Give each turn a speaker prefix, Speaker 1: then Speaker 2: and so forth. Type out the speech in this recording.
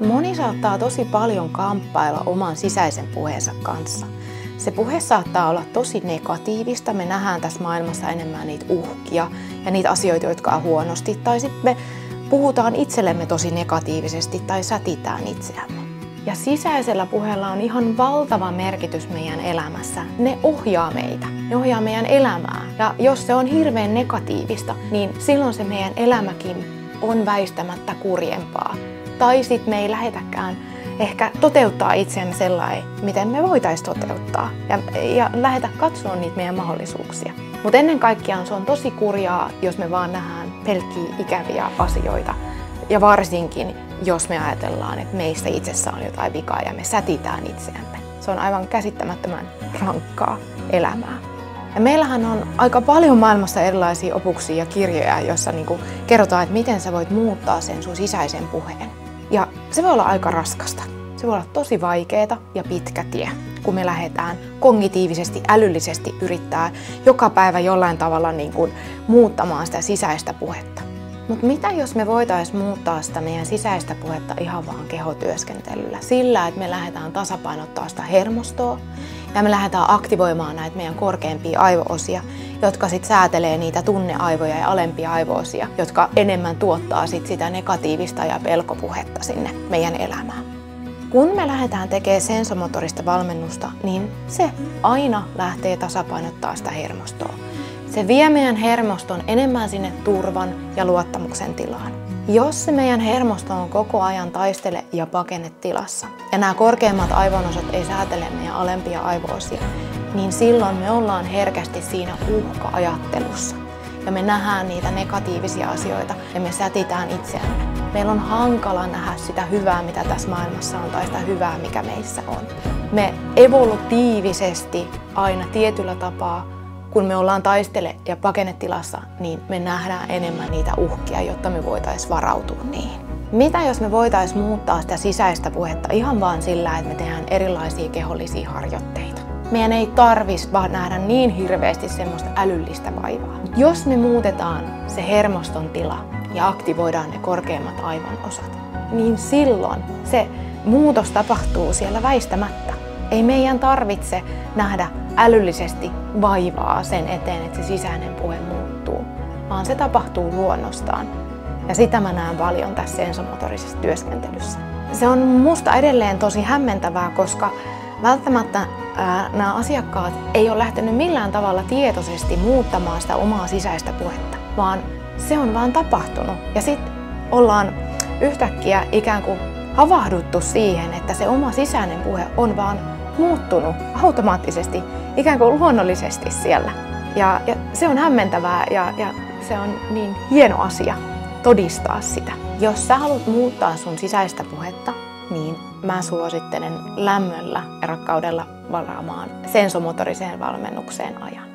Speaker 1: Moni saattaa tosi paljon kamppailla oman sisäisen puheensa kanssa. Se puhe saattaa olla tosi negatiivista. Me nähdään tässä maailmassa enemmän niitä uhkia ja niitä asioita, jotka on huonosti. Tai sitten me puhutaan itsellemme tosi negatiivisesti tai sätitään itseämme. Ja sisäisellä puheella on ihan valtava merkitys meidän elämässä. Ne ohjaa meitä, ne ohjaa meidän elämää. Ja jos se on hirveän negatiivista, niin silloin se meidän elämäkin on väistämättä kurjempaa. Tai sitten me ei lähetäkään ehkä toteuttaa itseämme sellainen, miten me voitaisiin toteuttaa. Ja lähetä katsoa niitä meidän mahdollisuuksia. Mutta ennen kaikkea se on tosi kurjaa, jos me vaan nähdään pelkkiä ikäviä asioita. Ja varsinkin, jos me ajatellaan, että meissä itsessä on jotain vikaa ja me sätitään itseämme. Se on aivan käsittämättömän rankkaa elämää. Ja meillähän on aika paljon maailmassa erilaisia opuksia ja kirjoja, joissa kerrotaan, että miten sä voit muuttaa sen sun sisäisen puheen. Ja se voi olla aika raskasta. Se voi olla tosi vaikeaa ja pitkä tie, kun me lähdetään kognitiivisesti, älyllisesti yrittää joka päivä jollain tavalla muuttamaan sitä sisäistä puhetta. Mutta mitä jos me voitaisiin muuttaa sitä meidän sisäistä puhetta ihan vaan kehotyöskentelyllä? Sillä, että me lähdetään tasapainottaa sitä hermostoa ja me lähdetään aktivoimaan näitä meidän korkeampia aivoosia, jotka sitten säätelee niitä tunneaivoja ja alempia aivoosia, jotka enemmän tuottaa sitä negatiivista ja pelkopuhetta sinne meidän elämään. Kun me lähdetään tekemään sensomotorista valmennusta, niin se aina lähtee tasapainottaa sitä hermostoa. Se vie meidän hermoston enemmän sinne turvan ja luottamuksen tilaan. Jos se meidän hermosto on koko ajan taistele- ja pakenetilassa, ja nämä korkeimmat aivonosat ei säätele meidän alempia aivoosia, niin silloin me ollaan herkästi siinä uhka-ajattelussa. Ja me nähdään niitä negatiivisia asioita ja me sätitään itseämme. Meillä on hankala nähdä sitä hyvää, mitä tässä maailmassa on, tai sitä hyvää, mikä meissä on. Me evolutiivisesti aina tietyllä tapaa, kun me ollaan taistele- ja pakenetilassa, niin me nähdään enemmän niitä uhkia, jotta me voitaisiin varautua niihin. Mitä jos me voitaisiin muuttaa sitä sisäistä puhetta ihan vaan sillä, että me tehdään erilaisia kehollisia harjoitteita? Meidän ei tarvitsisi vaan nähdä niin hirveästi semmoista älyllistä vaivaa. Mut jos me muutetaan se hermoston tila ja aktivoidaan ne korkeimmat aivonosat, niin silloin se muutos tapahtuu siellä väistämättä. Ei meidän tarvitse nähdä älyllisesti vaivaa sen eteen, että se sisäinen puhe muuttuu, vaan se tapahtuu luonnostaan. Ja sitä mä näen paljon tässä sensomotorisessa työskentelyssä. Se on musta edelleen tosi hämmentävää, koska välttämättä nämä asiakkaat ei ole lähtenyt millään tavalla tietoisesti muuttamaan sitä omaa sisäistä puhetta, vaan se on vaan tapahtunut. Ja sitten ollaan yhtäkkiä ikään kuin havahduttu siihen, että se oma sisäinen puhe on vaan muuttunut automaattisesti, ikään kuin luonnollisesti siellä. Ja se on hämmentävää ja se on niin hieno asia todistaa sitä. Jos sä haluat muuttaa sun sisäistä puhetta, niin mä suosittelen lämmöllä ja rakkaudella varaamaan sensomotoriseen valmennukseen ajan.